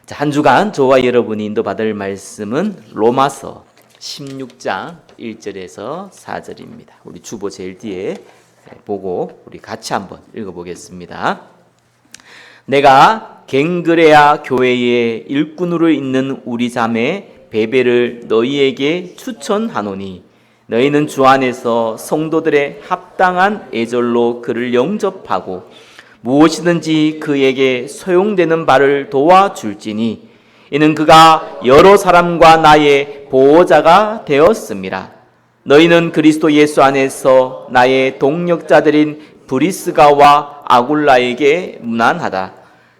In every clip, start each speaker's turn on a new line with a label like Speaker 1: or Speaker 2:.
Speaker 1: 자, 한 주간 저와 여러분이 인도받을 말씀은 로마서 16장 1절에서 4절입니다. 우리 주보 제일 뒤에 보고 우리 같이 한번 읽어보겠습니다. 내가 갱그레아 교회의 일꾼으로 있는 우리 자매 베베를 너희에게 추천하노니 너희는 주 안에서 성도들의 합당한 애절로 그를 영접하고 무엇이든지 그에게 소용되는 바를 도와줄지니 이는 그가 여러 사람과 나의 보호자가 되었음이라. 너희는 그리스도 예수 안에서 나의 동력자들인 브리스가와 아굴라에게 무난하다.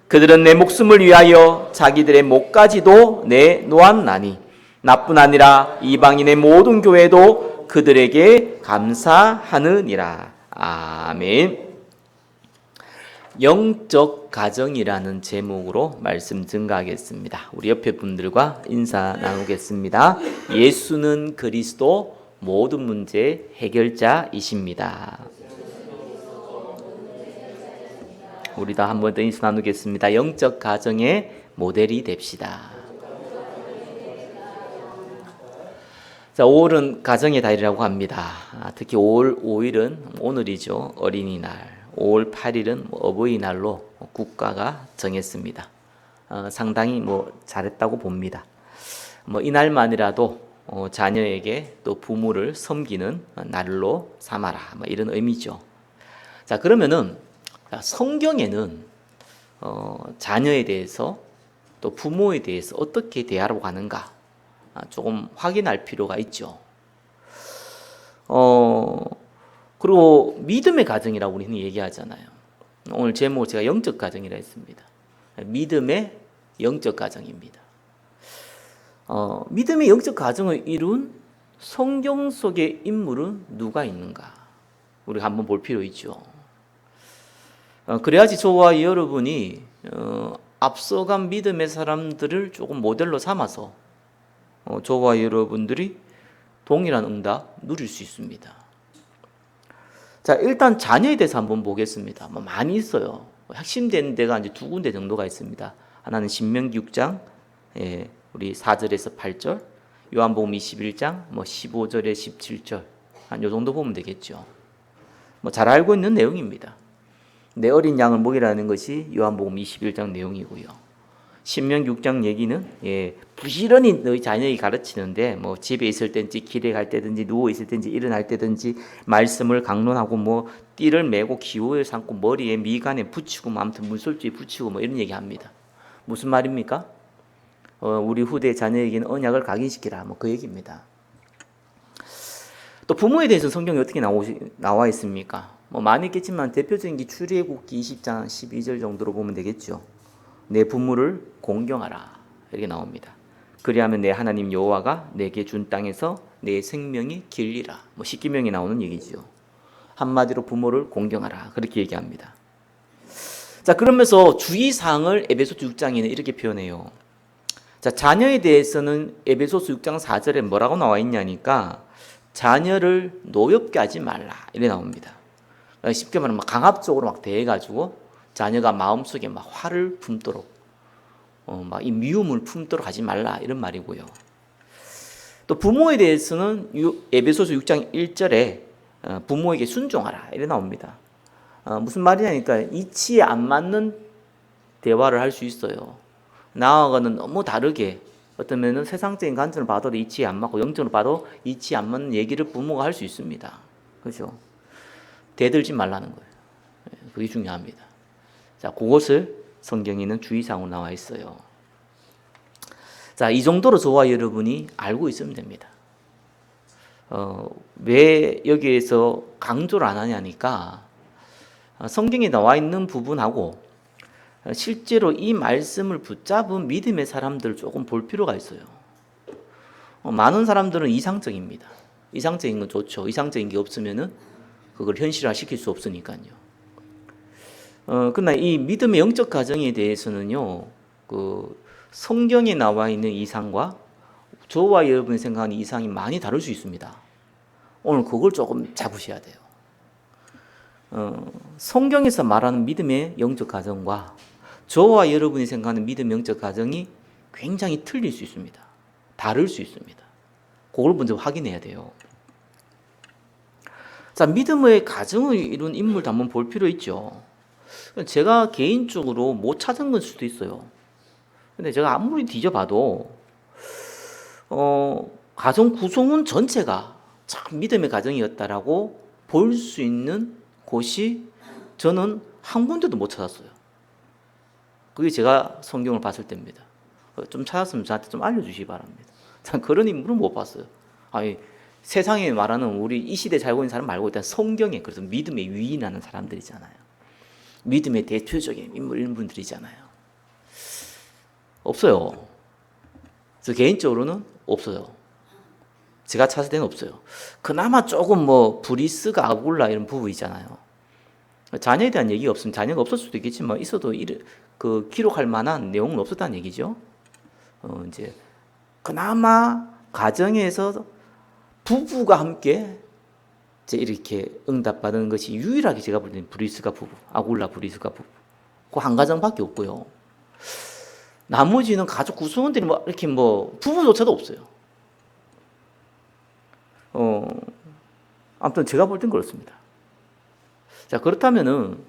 Speaker 1: 그들은 내 목숨을 위하여 자기들의 목까지도 내놓았나니 나뿐 아니라 이방인의 모든 교회도 그들에게 감사하느니라. 아멘. 영적 가정이라는 제목으로 말씀 증가하겠습니다. 우리 옆에 분들과 인사 나누겠습니다. 예수는 그리스도 모든 문제 해결자이십니다. 우리 다 한 번 더 인사 나누겠습니다. 영적 가정의 모델이 됩시다. 자, 5월은 가정의 달이라고 합니다. 특히 5월 5일은 오늘이죠. 어린이날. 5월 8일은 어버이날로 국가가 정했습니다. 상당히 잘했다고 봅니다. 이날만이라도 자녀에게 또 부모를 섬기는 날로 삼아라. 이런 의미죠. 자, 그러면은 성경에는 자녀에 대해서 또 부모에 대해서 어떻게 대하라고 하는가 조금 확인할 필요가 있죠. 그리고 믿음의 가정이라고 우리는 얘기하잖아요. 오늘 제목을 제가 영적 가정이라 했습니다. 믿음의 영적 가정입니다. 믿음의 영적 가정을 이룬 성경 속의 인물은 누가 있는가? 우리가 한번 볼 필요 있죠. 그래야지 저와 여러분이 앞서간 믿음의 사람들을 조금 모델로 삼아서 저와 여러분들이 동일한 응답 누릴 수 있습니다. 자, 일단 자녀에 대해서 한번 보겠습니다. 많이 있어요. 핵심된 데가 이제 두 군데 정도가 있습니다. 하나는 신명기 6장, 우리 4절에서 8절, 요한복음 21장, 15절에 17절, 한 요 정도 보면 되겠죠. 잘 알고 있는 내용입니다. 내 어린 양을 먹이라는 것이 요한복음 21장 내용이고요. 신명기 6장 얘기는 부지런히 너희 자녀에게 가르치는데 집에 있을 때든지 길에 갈 때든지 누워 있을 때든지 일어날 때든지 말씀을 강론하고 띠를 메고 기호를 삼고 머리에 미간에 붙이고 아무튼 물솔주에 붙이고 이런 얘기합니다. 무슨 말입니까? 우리 후대 자녀에게는 언약을 각인시키라 그 얘기입니다. 또 부모에 대해서 성경에 어떻게 나와 있습니까? 많이 있겠지만 대표적인 게 출애굽기 20장 12절 정도로 보면 되겠죠. 내 부모를 공경하라 이렇게 나옵니다. 그리하면 내 하나님 여호와가 내게 준 땅에서 내 생명이 길리라. 십계명에 나오는 얘기죠. 한마디로 부모를 공경하라 그렇게 얘기합니다. 자, 그러면서 주의사항을 에베소서 6장에는 이렇게 표현해요. 자, 자녀에 대해서는 에베소서 6장 4절에 뭐라고 나와 있냐니까 자녀를 노엽게 하지 말라 이렇게 나옵니다. 쉽게 말하면 강압적으로 대해가지고 자녀가 마음속에 화를 품도록 이 미움을 품도록 하지 말라 이런 말이고요. 또 부모에 대해서는 에베소서 6장 1절에 부모에게 순종하라 이렇게 나옵니다. 무슨 말이냐니까 이치에 안 맞는 대화를 할 수 있어요. 나와가는 너무 다르게 어쩌면 세상적인 관점을 봐도 이치에 안 맞고 영적으로 봐도 이치에 안 맞는 얘기를 부모가 할 수 있습니다. 그렇죠? 대들지 말라는 거예요. 그게 중요합니다. 자, 그것을 성경에는 주의사항으로 나와 있어요. 자, 이 정도로 저와 여러분이 알고 있으면 됩니다. 왜 여기에서 강조를 안 하냐니까 성경에 나와 있는 부분하고 실제로 이 말씀을 붙잡은 믿음의 사람들을 조금 볼 필요가 있어요. 많은 사람들은 이상적입니다. 이상적인 건 좋죠. 이상적인 게 없으면은 그걸 현실화시킬 수 없으니까요. 그러나 이 믿음의 영적 가정에 대해서는요, 성경에 나와 있는 이상과 저와 여러분이 생각하는 이상이 많이 다를 수 있습니다. 오늘 그걸 조금 잡으셔야 돼요. 성경에서 말하는 믿음의 영적 가정과 저와 여러분이 생각하는 믿음 영적 가정이 굉장히 틀릴 수 있습니다. 다를 수 있습니다. 그걸 먼저 확인해야 돼요. 자, 믿음의 가정을 이룬 인물도 한번 볼 필요 있죠. 제가 개인적으로 못 찾은 걸 수도 있어요. 근데 제가 아무리 뒤져봐도 가정 구성원 전체가 참 믿음의 가정이었다라고 볼 수 있는 곳이 저는 한 군데도 못 찾았어요. 그게 제가 성경을 봤을 때입니다. 좀 찾았으면 저한테 좀 알려주시기 바랍니다. 전 그런 인물은 못 봤어요. 아니, 세상에 말하는 우리 이 시대에 살고 있는 사람 말고 일단 성경에 그래서 믿음의 위인하는 사람들이잖아요. 믿음의 대표적인 인물들이잖아요. 없어요. 그래서 개인적으로는 없어요. 제가 찾을 때는 없어요. 그나마 조금 뭐 브리스가 아굴라 이런 부부 있잖아요. 자녀에 대한 얘기가 없으면 자녀가 없을 수도 있겠지만 있어도 그 기록할 만한 내용은 없었다는 얘기죠. 이제 그나마 가정에서 부부가 함께 이제 이렇게 응답받은 것이 유일하게 제가 볼 때는 브리스가 부부, 아굴라 브리스가 부부. 그 한 가정밖에 없고요. 나머지는 가족 구성원들이 뭐 이렇게 뭐 부부조차도 없어요. 아무튼 제가 볼 땐 그렇습니다. 자, 그렇다면은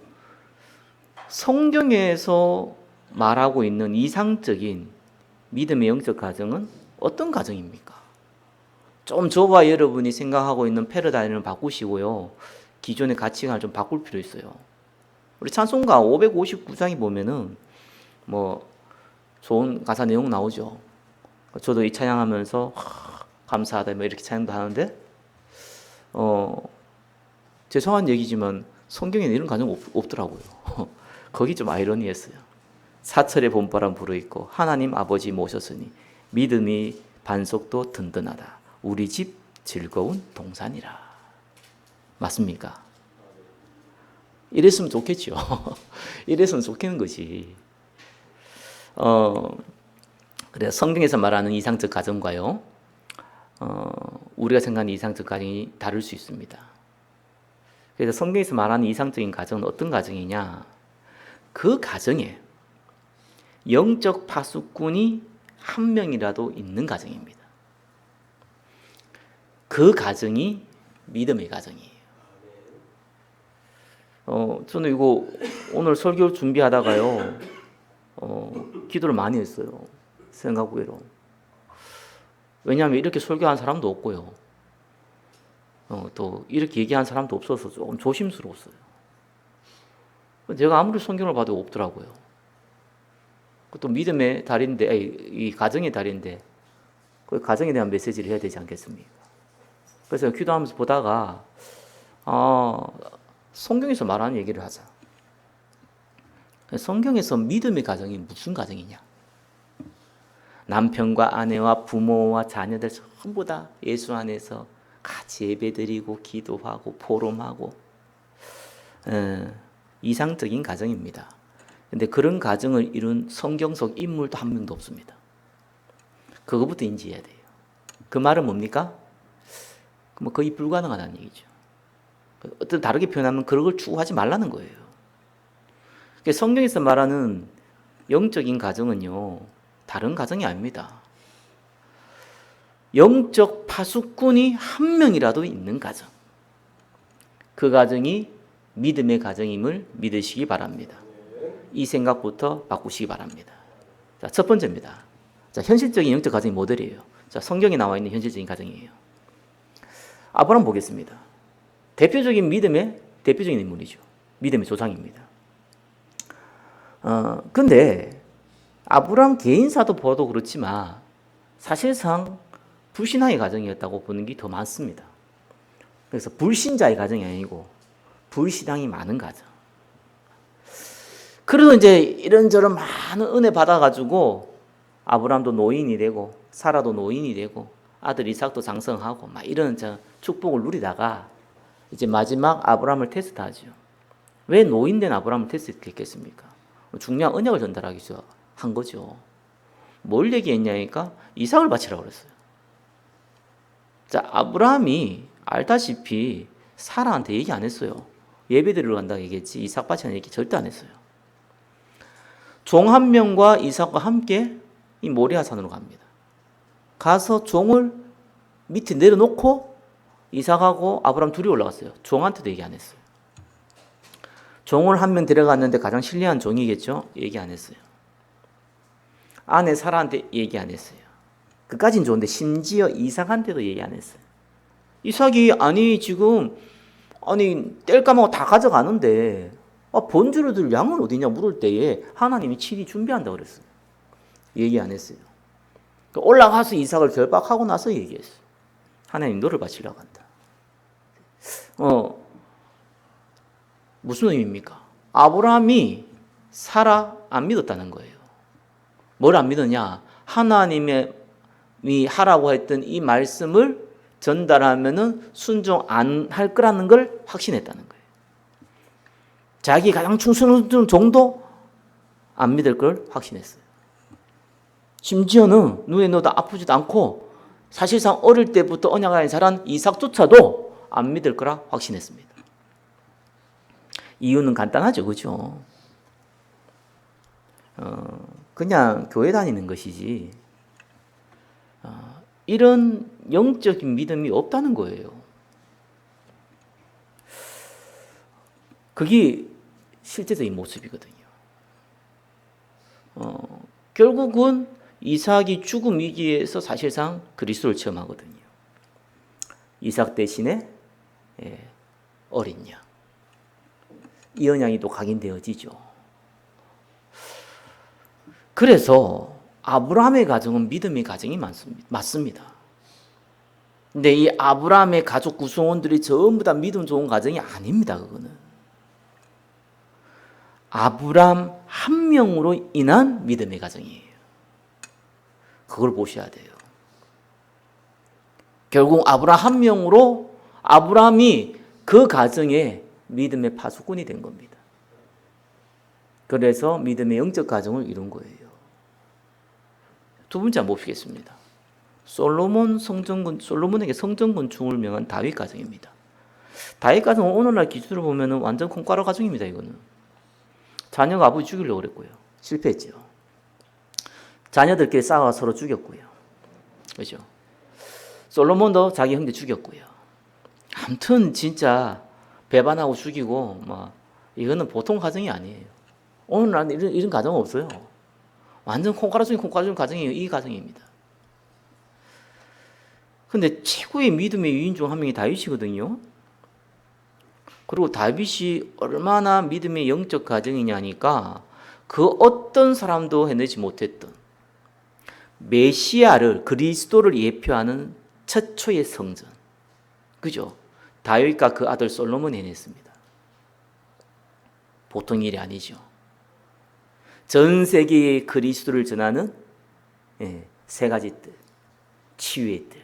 Speaker 1: 성경에서 말하고 있는 이상적인 믿음의 영적 가정은 어떤 가정입니까? 좀 저와 여러분이 생각하고 있는 패러다임을 바꾸시고요. 기존의 가치관을 좀 바꿀 필요 있어요. 우리 찬송가 559장에 보면은 뭐 좋은 가사 내용 나오죠. 저도 이 찬양하면서 감사하다 뭐 이렇게 찬양도 하는데 죄송한 얘기지만 성경에는 이런 가정 없더라고요. 거기 좀 아이러니했어요. 사철의 봄바람 불어있고 하나님 아버지 모셨으니 믿음이 반석도 든든하다. 우리 집 즐거운 동산이라. 맞습니까? 이랬으면 좋겠죠. 이랬으면 좋겠는 것이. 그래 성경에서 말하는 이상적 가정과요. 우리가 생각하는 이상적 가정이 다를 수 있습니다. 그래서 성경에서 말하는 이상적인 가정은 어떤 가정이냐? 그 가정에 영적 파수꾼이 한 명이라도 있는 가정입니다. 그 가정이 믿음의 가정이에요. 저는 이거 오늘 설교 준비하다가요, 기도를 많이 했어요. 생각 외로. 왜냐하면 이렇게 설교한 사람도 없고요. 또 이렇게 얘기한 사람도 없어서 조금 조심스러웠어요. 제가 아무리 성경을 봐도 없더라고요. 또 믿음의 달인데, 이 가정의 달인데, 그 가정에 대한 메시지를 해야 되지 않겠습니까? 그래서 기도하면서 보다가 성경에서 말하는 얘기를 하자. 성경에서 믿음의 가정이 무슨 가정이냐? 남편과 아내와 부모와 자녀들 전부 다 예수 안에서 같이 예배드리고 기도하고 포럼하고 이상적인 가정입니다. 근데 그런 가정을 이룬 성경 속 인물도 한 명도 없습니다. 그거부터 인지해야 돼요. 그 말은 뭡니까? 뭐 거의 불가능하다는 얘기죠. 어떤 다르게 표현하면 그런 걸 추구하지 말라는 거예요. 성경에서 말하는 영적인 가정은요, 다른 가정이 아닙니다. 영적 파수꾼이 한 명이라도 있는 가정. 그 가정이 믿음의 가정임을 믿으시기 바랍니다. 이 생각부터 바꾸시기 바랍니다. 자, 첫 번째입니다. 자, 현실적인 영적 가정이 모델이에요. 자, 성경에 나와 있는 현실적인 가정이에요. 아브라함 보겠습니다. 대표적인 믿음의 대표적인 인물이죠. 믿음의 조상입니다. 근데 아브라함 개인사도 봐도 그렇지만 사실상 불신앙의 가정이었다고 보는 게 더 많습니다. 그래서 불신자의 가정이 아니고 불신앙이 많은 가정. 그래도 이제 이런저런 많은 은혜 받아가지고 아브라함도 노인이 되고 사라도 노인이 되고 아들 이삭도 장성하고 막 이런 축복을 누리다가 이제 마지막 아브라함을 테스트하죠. 왜 노인된 아브라함을 테스트했겠습니까? 중요한 언약을 전달하기 위해서 한 거죠. 뭘 얘기했냐니까 이삭을 바치라고 그랬어요. 자, 아브라함이 알다시피 사라한테 얘기 안 했어요. 예배 드리러 간다고 얘기했지 이삭 바치라는 얘기 절대 안 했어요. 종 한 명과 이삭과 함께 이 모리아산으로 갑니다. 가서 종을 밑에 내려놓고 이삭하고 아브라함 둘이 올라갔어요. 종한테도 얘기 안 했어요. 종을 한 명 데려갔는데 가장 신뢰한 종이겠죠? 얘기 안 했어요. 아내 사라한테 얘기 안 했어요. 그까진 좋은데 심지어 이삭한테도 얘기 안 했어요. 이삭이 지금 뗄감하고 다 가져가는데 번주로 들 양은 어디냐 물을 때에 하나님이 친히 준비한다고 그랬어요. 얘기 안 했어요. 올라가서 이삭을 결박하고 나서 얘기했어요. 하나님 너를 바치려고 한다. 무슨 의미입니까? 아브라함이 사라 안 믿었다는 거예요. 뭘 안 믿었냐? 하나님이 하라고 했던 이 말씀을 전달하면은 순종 안 할 거라는 걸 확신했다는 거예요. 자기 가장 충성스러운 종도 안 믿을 걸 확신했어요. 심지어는 눈에 넣어도 아프지도 않고 사실상 어릴 때부터 언약을 자란 이삭조차도 안 믿을 거라 확신했습니다. 이유는 간단하죠, 그죠? 그냥 교회 다니는 것이지 이런 영적인 믿음이 없다는 거예요. 그게 실제적인 모습이거든요. 결국은 이삭이 죽음 위기에서 사실상 그리스도를 체험하거든요. 이삭 대신에 어린 양. 이 언약이 또 각인되어지죠. 그래서 아브라함의 가정은 믿음의 가정이 맞습니다. 근데 이 아브라함의 가족 구성원들이 전부 다 믿음 좋은 가정이 아닙니다. 그거는 아브라함 한 명으로 인한 믿음의 가정이에요. 그걸 보셔야 돼요. 결국 아브라함 한 명으로 아브라함이 그 가정에 믿음의 파수꾼이 된 겁니다. 그래서 믿음의 영적 가정을 이룬 거예요. 두 번째 한번 보시겠습니다. 솔로몬에게 성전 건축을 명한 다윗 가정입니다. 다윗 가정은 오늘날 기준으로 보면 완전 콩가루 가정입니다. 이거는 자녀가 아버지 죽이려고 그랬고요. 실패했죠. 자녀들끼리 싸워 서로 죽였고요. 그렇죠? 솔로몬도 자기 형제 죽였고요. 아무튼 진짜 배반하고 죽이고 이거는 보통 가정이 아니에요. 오늘날 이런 가정은 없어요. 완전 콩가루 중에 가정이에요. 이 가정입니다. 근데 최고의 믿음의 유인 중 한 명이 다윗이거든요. 그리고 다윗이 얼마나 믿음의 영적 가정이냐니까 그 어떤 사람도 해내지 못했던 메시아를 그리스도를 예표하는 최초의 성전. 그죠? 다윗과 그 아들 솔로몬이 해냈습니다. 보통 일이 아니죠. 전 세계에 그리스도를 전하는 세 가지 뜰, 치유의 뜰,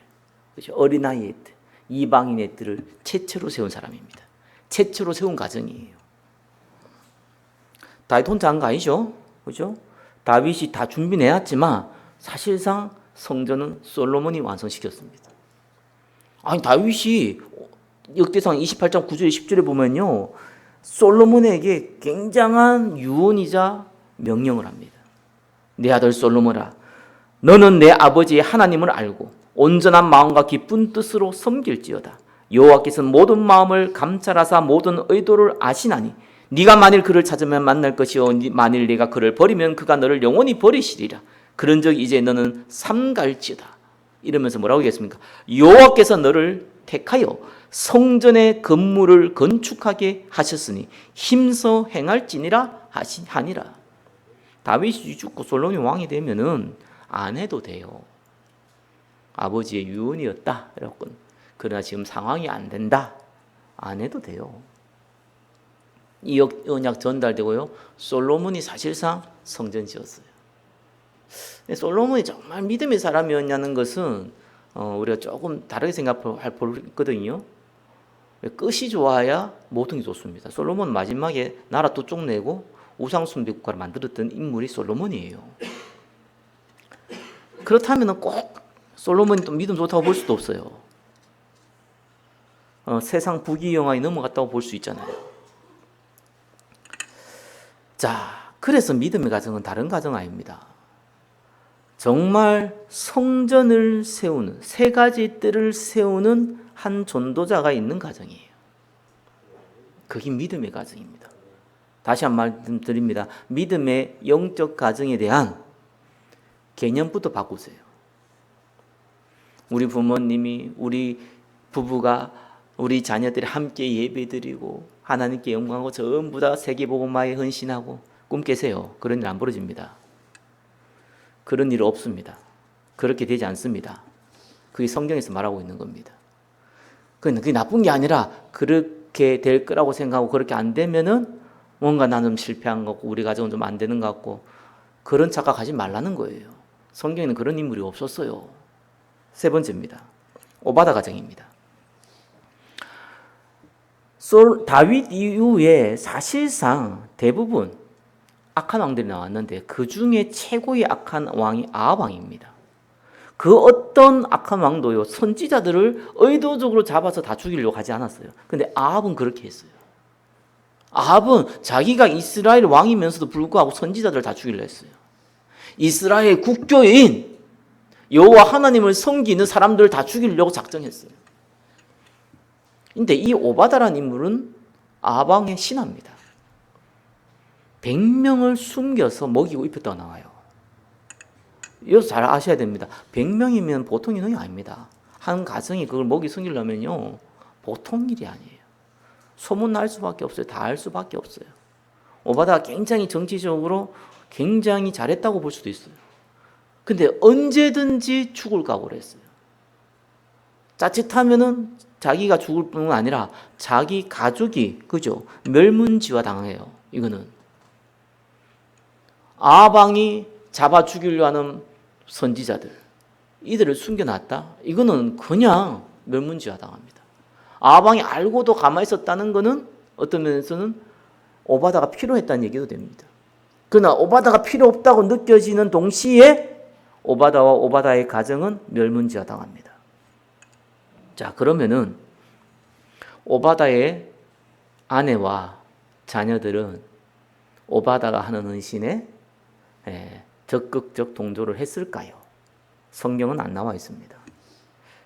Speaker 1: 그렇죠? 어린아이의 뜰, 이방인의 뜰을 최초로 세운 사람입니다. 최초로 세운 가정이에요. 다윗 혼자 한 거 아니죠? 그죠? 다윗이 다 준비해왔지만 사실상 성전은 솔로몬이 완성시켰습니다. 다윗이 역대상 28장 9절에 10절에 보면요, 솔로몬에게 굉장한 유언이자 명령을 합니다. 내 아들 솔로몬아, 너는 내 아버지의 하나님을 알고 온전한 마음과 기쁜 뜻으로 섬길지어다. 여호와께서는 모든 마음을 감찰하사 모든 의도를 아시나니 네가 만일 그를 찾으면 만날 것이요 만일 네가 그를 버리면 그가 너를 영원히 버리시리라. 그런즉 이제 너는 삼갈지어다. 이러면서 뭐라고 하겠습니까? 여호와께서 너를 택하여 성전의 건물을 건축하게 하셨으니 힘써 행할지니라 하니라. 다윗이 죽고 솔로몬이 왕이 되면은 안 해도 돼요. 아버지의 유언이었다. 그러나 지금 상황이 안 된다. 안 해도 돼요. 이 언약 전달되고요. 솔로몬이 사실상 성전 지었어요. 솔로몬이 정말 믿음의 사람이었냐는 것은 우리가 조금 다르게 생각할 수 있거든요. 끝이 좋아야 모든 게 좋습니다. 솔로몬 마지막에 나라 또 쪽내고 우상 숭배 국가를 만들었던 인물이 솔로몬이에요. 그렇다면 꼭 솔로몬이 또 믿음 좋다고 볼 수도 없어요. 세상 부귀영화에 넘어갔다고 볼 수 있잖아요. 자, 그래서 믿음의 가정은 다른 가정 아닙니다. 정말 성전을 세우는, 세 가지 뜰을 세우는 한 전도자가 있는 가정이에요. 그게 믿음의 가정입니다. 다시 한 말씀드립니다. 믿음의 영적 가정에 대한 개념부터 바꾸세요. 우리 부모님이, 우리 부부가, 우리 자녀들이 함께 예배드리고 하나님께 영광하고 전부 다 세계복음화에 헌신하고 꿈 깨세요. 그런 일 안 벌어집니다. 그런 일 없습니다. 그렇게 되지 않습니다. 그게 성경에서 말하고 있는 겁니다. 그게 나쁜 게 아니라 그렇게 될 거라고 생각하고 그렇게 안 되면은 뭔가 나는 실패한 것 같고 우리 가정은 좀 안 되는 것 같고 그런 착각하지 말라는 거예요. 성경에는 그런 인물이 없었어요. 세 번째입니다. 오바다 가정입니다. 다윗 이후에 사실상 대부분 악한 왕들이 나왔는데 그 중에 최고의 악한 왕이 아합 왕입니다. 그 어떤 악한 왕도요 선지자들을 의도적으로 잡아서 다 죽이려고 하지 않았어요. 근데 아합은 그렇게 했어요. 아합은 자기가 이스라엘 왕이면서도 불구하고 선지자들을 다 죽이려 했어요. 이스라엘 국교인 여호와 하나님을 섬기는 사람들을 다 죽이려고 작정했어요. 근데 이 오바다라는 인물은 아합 왕의 신하입니다. 100명을 숨겨서 먹이고 입혔다고 나와요. 이것도 잘 아셔야 됩니다. 100명이면 보통 인원이 아닙니다. 한 가정이 그걸 먹이 숨기려면요 보통 일이 아니에요. 소문 날 수밖에 없어요. 다 알 수밖에 없어요. 오바다가 굉장히 정치적으로 굉장히 잘했다고 볼 수도 있어요. 근데 언제든지 죽을 각오를 했어요. 자칫하면은 자기가 죽을 뿐만 아니라 자기 가족이 그죠 멸문지화 당해요. 이거는 아합 왕이 잡아 죽이려 하는 선지자들 이들을 숨겨놨다. 이거는 그냥 멸문지화 당합니다. 아합 왕이 알고도 가만히 있었다는 것은 어떤 면에서는 오바다가 필요했다는 얘기도 됩니다. 그러나 오바다가 필요 없다고 느껴지는 동시에 오바다와 오바다의 가정은 멸문지화 당합니다. 자, 그러면은 오바다의 아내와 자녀들은 오바다가 하는 헌신에 적극적 동조를 했을까요? 성경은 안 나와 있습니다.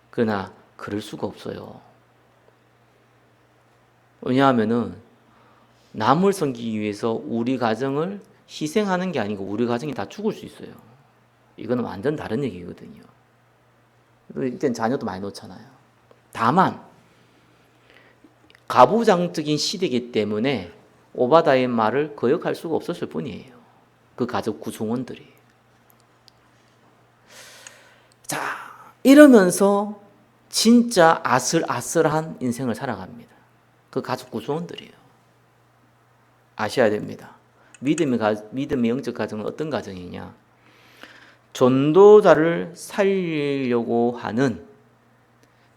Speaker 1: 그러나 그럴 수가 없어요. 왜냐하면은 남을 섬기기 위해서 우리 가정을 희생하는 게 아니고 우리 가정이 다 죽을 수 있어요. 이거는 완전 다른 얘기거든요. 이땐 자녀도 많이 놓잖아요. 다만 가부장적인 시대이기 때문에 오바다의 말을 거역할 수가 없었을 뿐이에요. 그 가족 구성원들이. 자, 이러면서 진짜 아슬아슬한 인생을 살아갑니다. 그 가족 구성원들이에요. 아셔야 됩니다. 믿음의 영적 가정은 어떤 가정이냐? 전도자를 살리려고 하는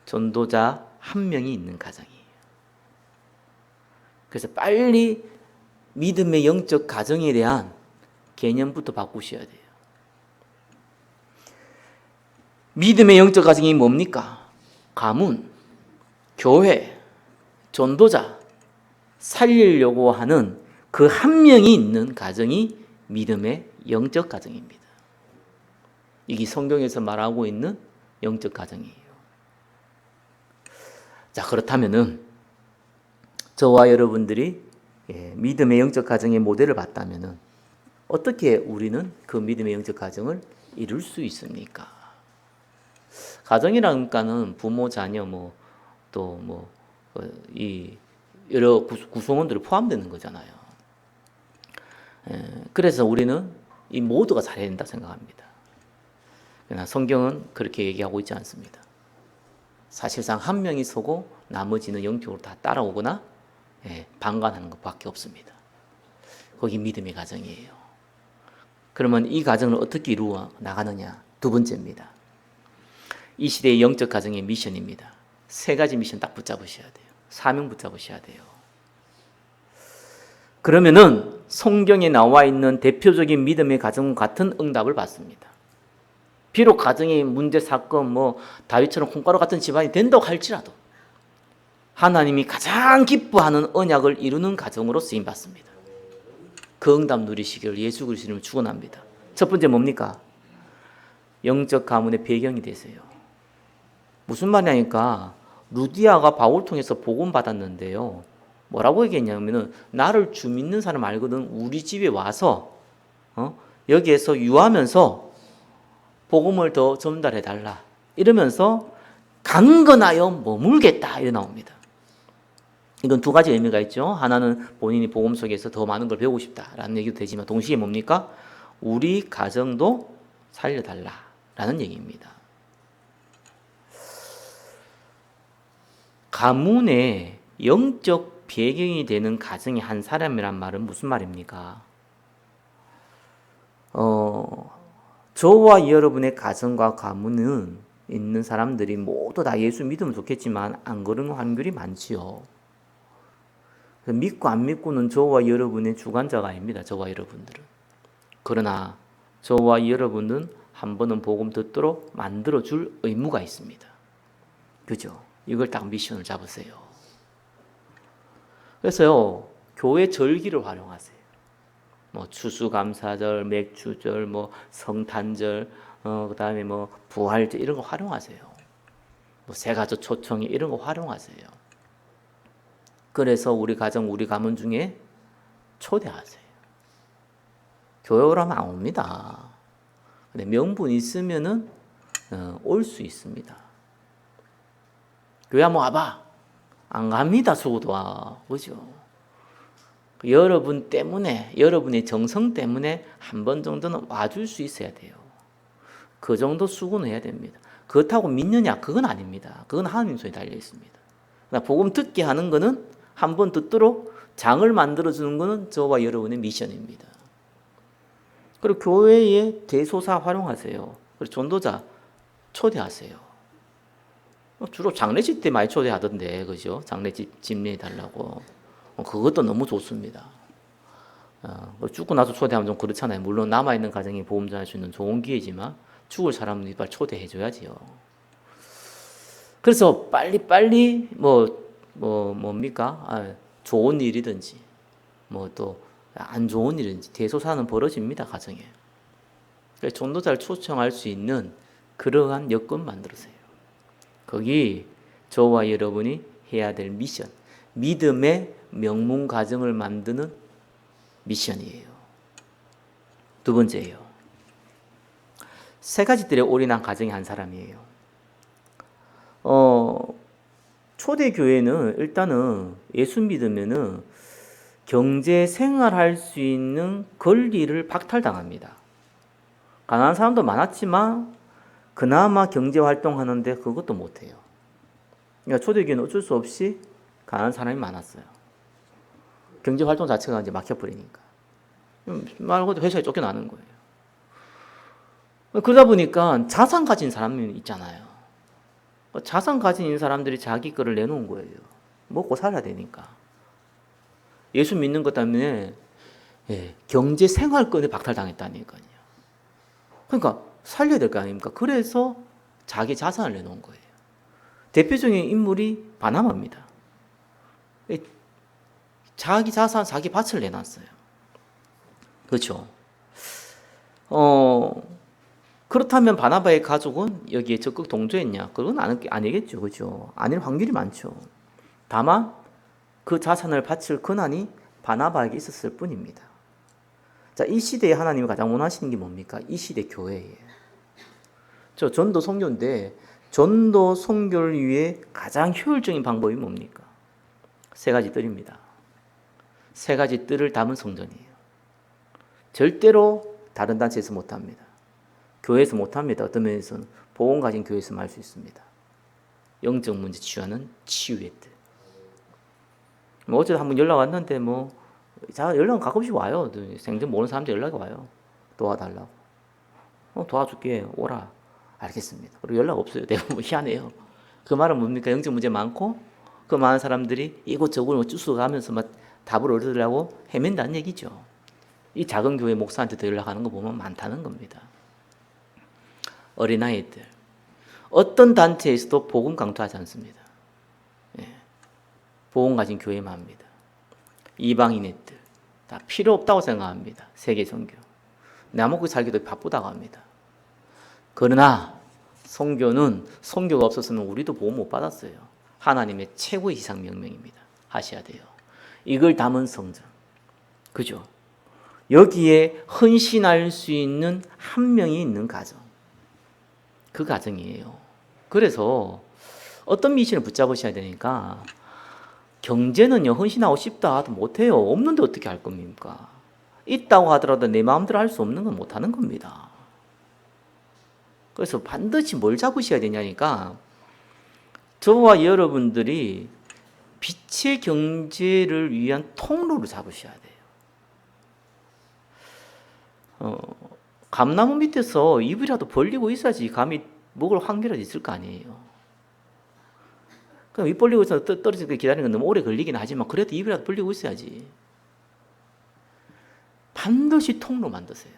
Speaker 1: 전도자 한 명이 있는 가정이에요. 그래서 빨리 믿음의 영적 가정에 대한 개념부터 바꾸셔야 돼요. 믿음의 영적 가정이 뭡니까? 가문, 교회, 전도자, 살리려고 하는 그 한 명이 있는 가정이 믿음의 영적 가정입니다. 이게 성경에서 말하고 있는 영적 가정이에요. 자, 그렇다면은 저와 여러분들이 믿음의 영적 가정의 모델을 봤다면은 어떻게 우리는 그 믿음의 영적 가정을 이룰 수 있습니까? 가정이라니까는 부모, 자녀, 이 여러 구성원들이 포함되는 거잖아요. 그래서 우리는 이 모두가 잘해야 된다 생각합니다. 그러나 성경은 그렇게 얘기하고 있지 않습니다. 사실상 한 명이 서고 나머지는 영적으로 다 따라오거나 방관하는 것밖에 없습니다. 거기 믿음의 가정이에요. 그러면 이 가정을 어떻게 이루어 나가느냐? 두 번째입니다. 이 시대의 영적 가정의 미션입니다. 세 가지 미션 딱 붙잡으셔야 돼요. 사명 붙잡으셔야 돼요. 그러면은 성경에 나와 있는 대표적인 믿음의 가정 같은 응답을 받습니다. 비록 가정의 문제, 사건, 다윗처럼 콩가루 같은 집안이 된다고 할지라도 하나님이 가장 기뻐하는 언약을 이루는 가정으로 쓰임받습니다. 그 응답 누리시기를 예수 그리스도 이름으로 축원합니다. 첫 번째 뭡니까? 영적 가문의 배경이 되세요. 무슨 말이냐니까 루디아가 바울 통해서 복음 받았는데요. 뭐라고 얘기했냐면은 나를 주 믿는 사람 알거든 우리 집에 와서 여기에서 유하면서 복음을 더 전달해 달라 이러면서 강건하여 머물겠다 이래 나옵니다. 이건 두 가지 의미가 있죠. 하나는 본인이 복음 속에서 더 많은 걸 배우고 싶다라는 얘기도 되지만 동시에 뭡니까? 우리 가정도 살려달라라는 얘기입니다. 가문의 영적 배경이 되는 가정의 한 사람이란 말은 무슨 말입니까? 저와 여러분의 가정과 가문은 있는 사람들이 모두 다 예수 믿으면 좋겠지만 안 그런 확률이 많지요. 믿고 안 믿고는 저와 여러분의 주관자가 아닙니다. 저와 여러분들은. 그러나 저와 여러분은 한 번은 복음 듣도록 만들어줄 의무가 있습니다. 그죠? 이걸 딱 미션을 잡으세요. 그래서요, 교회 절기를 활용하세요. 뭐 추수감사절, 맥주절, 뭐 성탄절, 그다음에 뭐 부활절 이런 거 활용하세요. 뭐 새가족 초청회 이런 거 활용하세요. 그래서 우리 가정, 우리 가문 중에 초대하세요. 교회 오라면 안 옵니다. 근데 명분 있으면은 올 수 있습니다. 교회 한번 와봐. 안 갑니다. 수고도 와. 그죠? 여러분 때문에, 여러분의 정성 때문에 한 번 정도는 와줄 수 있어야 돼요. 그 정도 수고는 해야 됩니다. 그렇다고 믿느냐? 그건 아닙니다. 그건 하나님 손에 달려 있습니다. 그러나 복음 듣게 하는 거는 한 번 듣도록 장을 만들어주는 거는 저와 여러분의 미션입니다. 그리고 교회의 대소사 활용하세요. 그리고 전도자 초대하세요. 주로 장례식 때 많이 초대하던데, 그죠? 장례식 집례해달라고. 그것도 너무 좋습니다. 죽고 나서 초대하면 좀 그렇잖아요. 물론 남아있는 가정이 복음 전할 수 있는 좋은 기회지만 죽을 사람은 이빨 초대해줘야지요. 그래서 빨리빨리 뭡니까? 좋은 일이든지 뭐 또 안 좋은 일이든지 대소사는 벌어집니다. 가정에. 그래서 전도자를 초청할 수 있는 그러한 여건 만들으세요. 거기 저와 여러분이 해야 될 미션, 믿음의 명문 가정을 만드는 미션이에요. 두 번째예요. 세 가지 뜰에 올인한 가정의 한 사람이에요. 초대교회는 일단은 예수 믿으면은 경제 생활할 수 있는 권리를 박탈당합니다. 가난한 사람도 많았지만 그나마 경제 활동하는데 그것도 못해요. 그러니까 초대교회는 어쩔 수 없이 가난한 사람이 많았어요. 경제 활동 자체가 이제 막혀버리니까. 말 그대로 회사에 쫓겨나는 거예요. 그러다 보니까 자산 가진 사람이 있잖아요. 자산 가진 사람들이 자기 거를 내놓은 거예요. 먹고 살아야 되니까. 예수 믿는 것 때문에 경제 생활권을 박탈당했다니까요. 그러니까 살려야 될 거 아닙니까? 그래서 자기 자산을 내놓은 거예요. 대표적인 인물이 바나바입니다. 자기 자산, 자기 밭을 내놨어요. 그렇죠? 그렇다면 바나바의 가족은 여기에 적극 동조했냐? 그건 아니겠죠. 그죠? 아닐 확률이 많죠. 다만 그 자산을 바칠 권한이 바나바에게 있었을 뿐입니다. 자, 이 시대에 하나님이 가장 원하시는 게 뭡니까? 이 시대 교회예요. 저 전도 선교인데 전도 선교를 위해 가장 효율적인 방법이 뭡니까? 세 가지 뜰입니다. 세 가지 뜰을 담은 성전이에요. 절대로 다른 단체에서 못합니다. 교회에서 못합니다. 어떤 면에서는 보험 가진 교회에서만 할 수 있습니다. 영적 문제 치유하는 치유의 뜰. 어제 한번 연락 왔는데 연락은 가끔씩 와요. 생전 모르는 사람들 연락이 와요. 도와달라고. 도와줄게. 오라. 알겠습니다. 그리고 연락 없어요. 대부분 희한해요. 그 말은 뭡니까? 영적 문제 많고 그 많은 사람들이 이곳저곳 쭈수가면서 답을 얻으려고 헤맨다는 얘기죠. 이 작은 교회 목사한테도 연락하는 거 보면 많다는 겁니다. 어린아이들. 어떤 단체에서도 복음 강조하지 않습니다. 복음 가진 교회만 합니다. 이방인애들. 다 필요 없다고 생각합니다. 세계 종교. 내 먹고 살기도 바쁘다고 합니다. 그러나 선교는 선교가 없었으면 우리도 보호 못 받았어요. 하나님의 최고의 희생 명령입니다. 하셔야 돼요. 이걸 담은 성전. 그죠? 여기에 헌신할 수 있는 한 명이 있는 가정. 그 가정이에요. 그래서 어떤 미신을 붙잡으셔야 되니까 경제는요, 헌신하고 싶다 하도 못해요. 없는데 어떻게 할 겁니까? 있다고 하더라도 내 마음대로 할 수 없는 건 못하는 겁니다. 그래서 반드시 뭘 잡으셔야 되냐니까 저와 여러분들이 빛의 경제를 위한 통로를 잡으셔야 돼요. 감나무 밑에서 입이라도 벌리고 있어야지 감이 먹을 확률이 있을 거 아니에요. 그럼 입 벌리고 있어서 떨어지는 거 기다리는 건 너무 오래 걸리긴 하지만 그래도 입이라도 벌리고 있어야지. 반드시 통로 만드세요.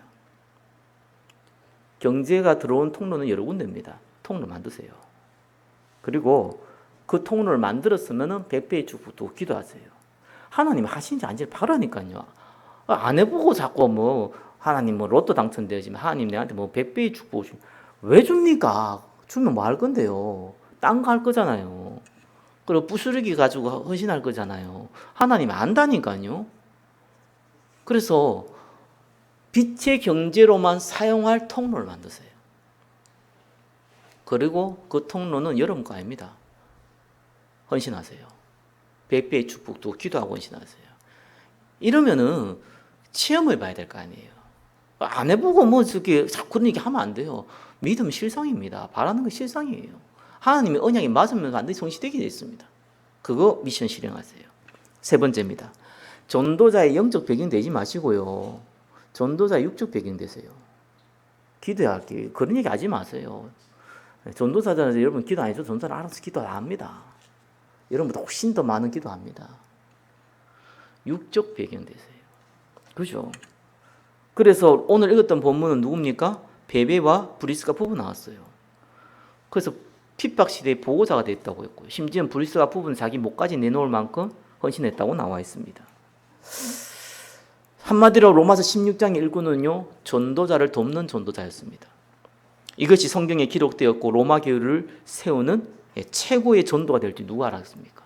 Speaker 1: 경제가 들어온 통로는 여러 군데입니다. 통로 만드세요. 그리고 그 통로를 만들었으면 100배의 축복도 기도하세요. 하나님 하신지 아닌지 바라니까요. 안 해보고 자꾸 뭐 하나님 뭐 로또 당첨되지만 하나님 내한테 뭐 100배의 축복 왜 줍니까? 주면 뭐 할 건데요. 딴 거 할 거잖아요. 그리고 부스러기 가지고 헌신할 거잖아요. 하나님 안다니까요. 그래서 빛의 경제로만 사용할 통로를 만드세요. 그리고 그 통로는 여러분 거 아닙니다. 헌신하세요. 100배의 축복도 기도하고 헌신하세요. 이러면은 체험을 봐야 될 거 아니에요. 안 해보고 뭐 저기 자꾸 그런 얘기 하면 안 돼요. 믿음 실상입니다. 바라는 건 실상이에요. 하나님의 언약이 맞으면 반드시 성취되게 되어 있습니다. 그거 미션 실행하세요. 세 번째입니다. 전도자의 영적 배경 되지 마시고요. 전도자의 육적 배경 되세요. 기도할게요. 그런 얘기 하지 마세요. 전도사자는 여러분 기도 안 해도 전도사는 알아서 기도 안 합니다. 여러분보다 훨씬 더 많은 기도합니다. 육적 배경 되세요. 그죠? 그래서 오늘 읽었던 본문은 누굽니까? 베베와 브리스가 부부 나왔어요. 그래서 핍박시대의 보호자가 됐다고 했고요. 심지어 브리스가 부부는 자기 목까지 내놓을 만큼 헌신했다고 나와 있습니다. 한마디로 로마서 16장 1구는요. 전도자를 돕는 전도자였습니다. 이것이 성경에 기록되었고 로마 교회를 세우는 최고의 전도가 될지 누가 알았습니까?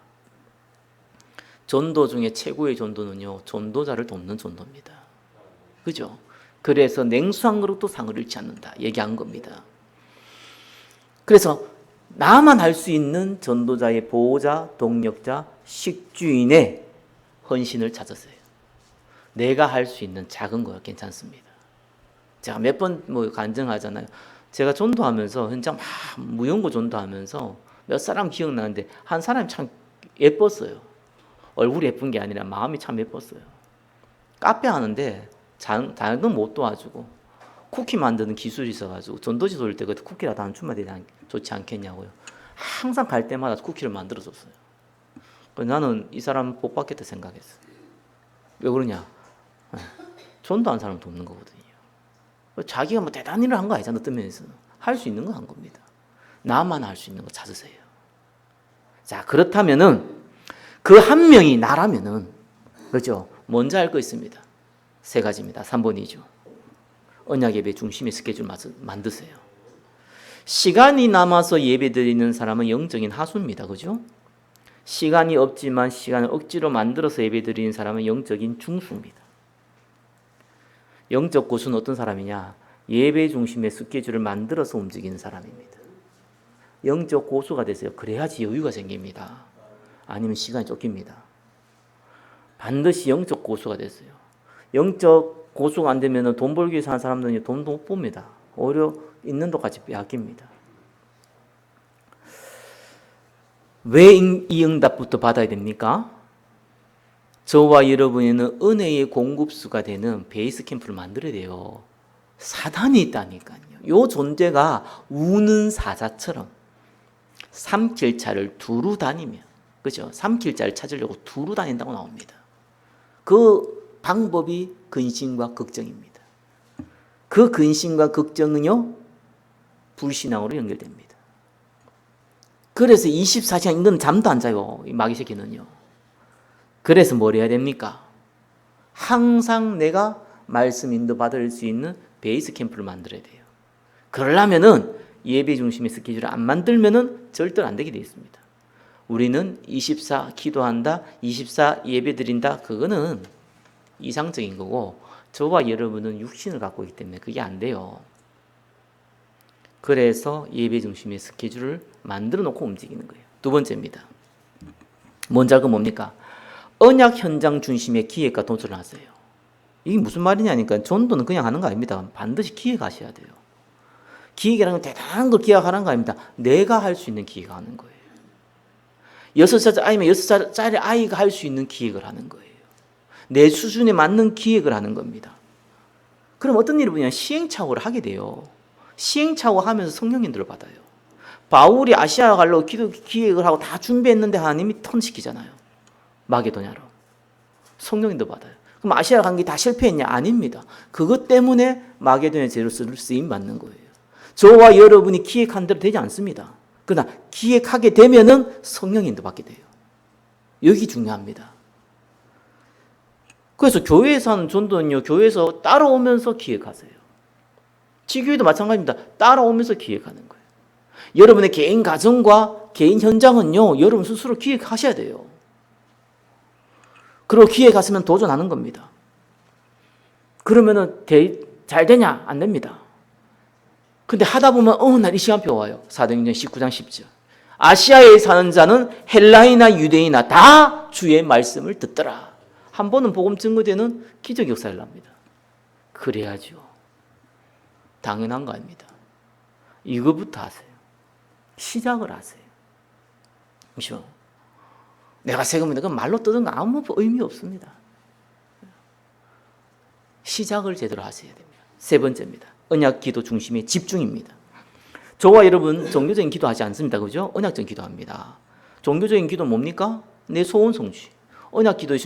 Speaker 1: 전도 중에 최고의 전도는요. 전도자를 돕는 전도입니다. 그죠? 그래서 냉수한 그릇도 상을 잃지 않는다. 얘기한 겁니다. 그래서 나만 할 수 있는 전도자의 보호자, 동력자, 식주인의 헌신을 찾았어요. 내가 할 수 있는 작은 거 괜찮습니다. 제가 몇 번 뭐 간증하잖아요. 제가 전도하면서 현장 막 무용고 전도하면서 몇 사람 기억나는데 한 사람이 참 예뻤어요. 얼굴이 예쁜 게 아니라 마음이 참 예뻤어요. 카페 하는데 자는 못 도와주고 쿠키 만드는 기술이 있어가지고 전도지 돌릴 때 그 쿠키라도 한 주면 좋지 않겠냐고요. 항상 갈 때마다 쿠키를 만들어줬어요. 나는 이 사람 복 받겠다 생각했어요. 왜 그러냐? 전도한 사람 돕는 거거든요. 자기가 뭐 대단한 일을 한 거 아니잖아. 뜨면서 할 수 있는 거 한 겁니다. 나만 할 수 있는 거 찾으세요. 자, 그렇다면은 그 한 명이 나라면은 그죠? 먼저 할 거 있습니다. 세 가지입니다. 3번이죠. 언약 예배 중심의 스케줄 만드세요. 시간이 남아서 예배 드리는 사람은 영적인 하수입니다. 그죠? 시간이 없지만 시간을 억지로 만들어서 예배 드리는 사람은 영적인 중수입니다. 영적 고수는 어떤 사람이냐? 예배 중심의 스케줄을 만들어서 움직이는 사람입니다. 영적 고수가 되세요. 그래야지 여유가 생깁니다. 아니면 시간이 쫓깁니다. 반드시 영적 고수가 됐어요. 영적 고수가 안 되면 돈 벌기 위해서 하는 사람들은 돈도 못 봅니다. 오히려 있는 돈까지 빼앗깁니다. 왜 이 응답부터 받아야 됩니까? 저와 여러분에는 은혜의 공급수가 되는 베이스 캠프를 만들어야 돼요. 사단이 있다니까요. 이 존재가 우는 사자처럼 삼킬자를 두루 다니면, 그죠? 삼킬자를 찾으려고 두루 다닌다고 나옵니다. 그 방법이 근심과 걱정입니다. 그 근심과 걱정은요, 불신앙으로 연결됩니다. 그래서 24시간 이건 잠도 안 자요. 이 마귀 새끼는요. 그래서 뭘 해야 됩니까? 항상 내가 말씀 인도 받을 수 있는 베이스 캠프를 만들어야 돼요. 그러려면은 예배 중심의 스케줄을 안 만들면은 절대로 안 되게 되어 있습니다. 우리는 24 기도한다, 24 예배 드린다, 그거는 이상적인 거고, 저와 여러분은 육신을 갖고 있기 때문에 그게 안 돼요. 그래서 예배 중심의 스케줄을 만들어 놓고 움직이는 거예요. 두 번째입니다. 먼저 그 뭡니까? 언약 현장 중심의 기획과 도전을 하세요. 이게 무슨 말이냐니까 전도는 그냥 하는 거 아닙니다. 반드시 기획하셔야 돼요. 기획이라는 건 대단한 걸 기획하는 거 아닙니다. 내가 할 수 있는 기획을 하는 거예요. 6살 아니면 6살짜리 아이가 할 수 있는 기획을 하는 거예요. 내 수준에 맞는 기획을 하는 겁니다. 그럼 어떤 일이 뭐냐? 시행착오를 하게 돼요. 시행착오 하면서 성령 인도를 받아요. 바울이 아시아 가려고 기도 기획을 하고 다 준비했는데 하나님이 턴시키잖아요. 마게도냐로. 성령 인도 받아요. 그럼 아시아 간 게 다 실패했냐? 아닙니다. 그것 때문에 마게도냐 제루살렘을 쓰임 받는 거예요. 저와 여러분이 기획한 대로 되지 않습니다. 그러나 기획하게 되면은 성령 인도 받게 돼요. 여기 중요합니다. 그래서 교회에서 하는 전도는요, 교회에서 따라오면서 기획하세요. 지교회도 마찬가지입니다. 따라오면서 기획하는 거예요. 여러분의 개인 가정과 개인 현장은요, 여러분 스스로 기획하셔야 돼요. 그리고 기획하시면 도전하는 겁니다. 그러면은 잘 되냐? 안 됩니다. 근데 하다 보면 어느 날 이 시간표 와요. 사도행전 19장 10절. 아시아에 사는 자는 헬라이나 유대이나 다 주의 말씀을 듣더라. 한 번은 복음 증거되는 기적 역사를 납니다. 그래야죠. 당연한 거 아닙니다. 이거부터 하세요. 시작을 하세요. 그렇죠? 내가 세금인데 그 말로 뜯은 거 아무 의미 없습니다. 시작을 제대로 하셔야 됩니다. 세 번째입니다. 언약 기도 중심의 집중입니다. 저와 여러분 종교적인 기도하지 않습니다. 그죠? 언약적인 기도합니다. 종교적인 기도는 뭡니까? 내 소원 성취. 언약 기도의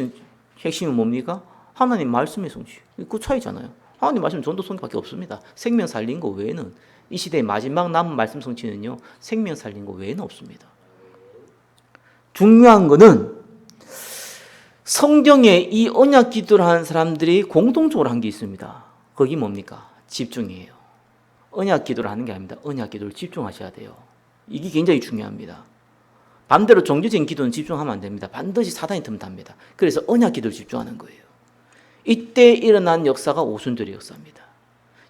Speaker 1: 핵심은 뭡니까? 하나님 말씀의 성취. 그 차이잖아요. 하나님 말씀 전도 성취밖에 없습니다. 생명 살린 거 외에는 이 시대의 마지막 남은 말씀 성취는요, 생명 살린 거 외에는 없습니다. 중요한 거는 성경에 이 언약 기도를 하는 사람들이 공통적으로 한 게 있습니다. 거기 뭡니까? 집중이에요. 언약 기도를 하는 게 아닙니다. 언약 기도를 집중하셔야 돼요. 이게 굉장히 중요합니다. 반대로 종교적인 기도는 집중하면 안 됩니다. 반드시 사단이 틈탑니다. 그래서 언약 기도를 집중하는 거예요. 이때 일어난 역사가 오순절의 역사입니다.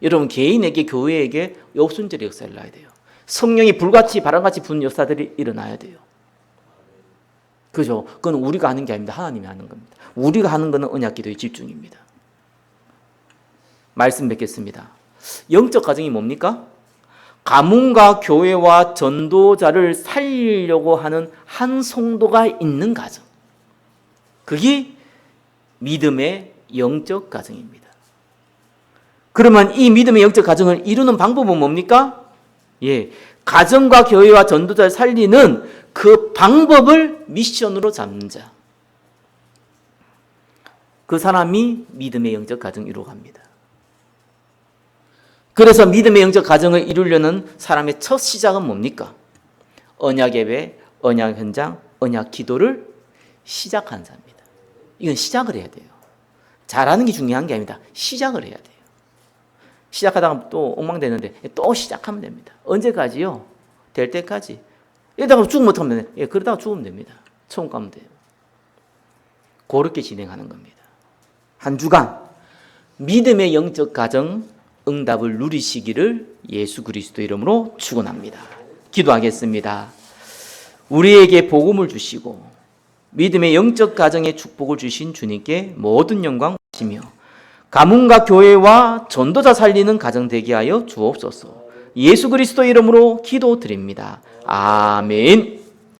Speaker 1: 여러분 개인에게 교회에게 오순절의 역사를 놔야 돼요. 성령이 불같이 바람같이 부는 역사들이 일어나야 돼요. 그죠? 그건 우리가 하는 게 아닙니다. 하나님이 하는 겁니다. 우리가 하는 것은 언약 기도의 집중입니다. 말씀 뵙겠습니다. 영적 가정이 뭡니까? 가문과 교회와 전도자를 살리려고 하는 한 성도가 있는 가정. 그게 믿음의 영적 가정입니다. 그러면 이 믿음의 영적 가정을 이루는 방법은 뭡니까? 예, 가정과 교회와 전도자를 살리는 그 방법을 미션으로 잡는 자. 그 사람이 믿음의 영적 가정을 이루어갑니다. 그래서 믿음의 영적 가정을 이루려는 사람의 첫 시작은 뭡니까? 언약 예배, 언약 현장, 언약 기도를 시작하는 자입니다. 이건 시작을 해야 돼요. 잘하는 게 중요한 게 아닙니다. 시작을 해야 돼요. 시작하다가 또 엉망되는데 또 시작하면 됩니다. 언제까지요? 될 때까지. 이러다가 죽으면 어떡하면 돼요? 그러다가 죽으면 됩니다. 처음 가면 돼요. 그렇게 진행하는 겁니다. 한 주간 믿음의 영적 가정 응답을 누리시기를 예수 그리스도 이름으로 축원합니다. 기도하겠습니다. 우리에게 복음을 주시고 믿음의 영적 가정에 축복을 주신 주님께 모든 영광 받으시며 가문과 교회와 전도자 살리는 가정 되게 하여 주옵소서. 예수 그리스도 이름으로 기도드립니다. 아멘.